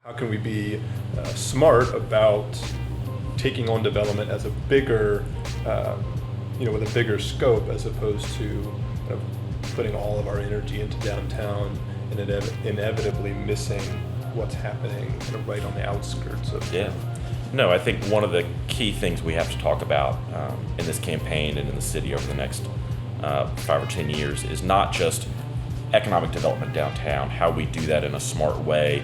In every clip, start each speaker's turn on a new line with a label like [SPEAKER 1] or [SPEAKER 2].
[SPEAKER 1] How can we be smart about taking on development as a bigger, with a bigger scope, as opposed to kind of putting all of our energy into downtown and inevitably missing what's happening kind of right on the outskirts of
[SPEAKER 2] Yeah. No, I think one of the key things we have to talk about in this campaign and in the city over the next 5 or 10 years is not just economic development downtown, how we do that in a smart way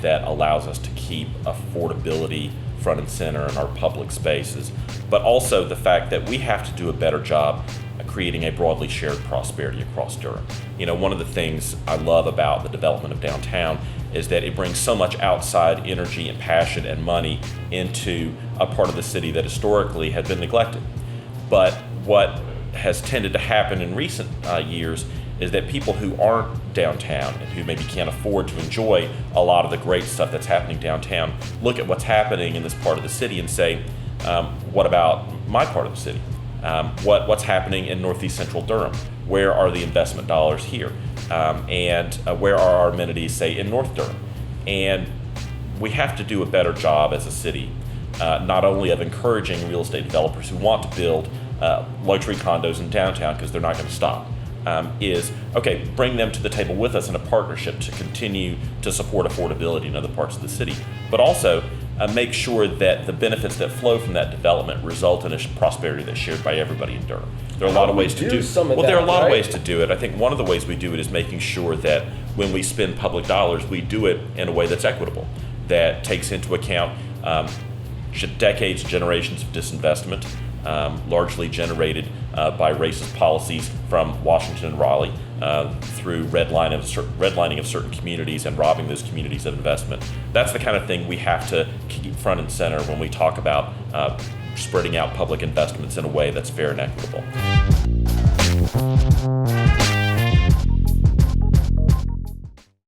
[SPEAKER 2] that allows us to keep affordability front and center in our public spaces, but also the fact that we have to do a better job of creating a broadly shared prosperity across Durham. One of the things I love about the development of downtown is that it brings so much outside energy and passion and money into a part of the city that historically had been neglected. But what has tended to happen in recent years is that people who aren't downtown and who maybe can't afford to enjoy a lot of the great stuff that's happening downtown look at what's happening in this part of the city and say, what about my part of the city? What's happening in northeast central Durham? Where are the investment dollars here? And where are our amenities, say, in North Durham? And we have to do a better job as a city, not only of encouraging real estate developers who want to build luxury condos in downtown, because they're not going to stop, bring them to the table with us in a partnership to continue to support affordability in other parts of the city, but also make sure that the benefits that flow from that development result in a prosperity that's shared by everybody in Durham. There are a lot of ways to do
[SPEAKER 3] it.
[SPEAKER 2] There are a lot of ways to do it. I think one of the ways we do it is making sure that when we spend public dollars, we do it in a way that's equitable, that takes into account decades, generations of disinvestment, largely generated by racist policies from Washington and Raleigh through redlining of certain communities and robbing those communities of investment. That's the kind of thing we have to keep front and center when we talk about spreading out public investments in a way that's fair and equitable.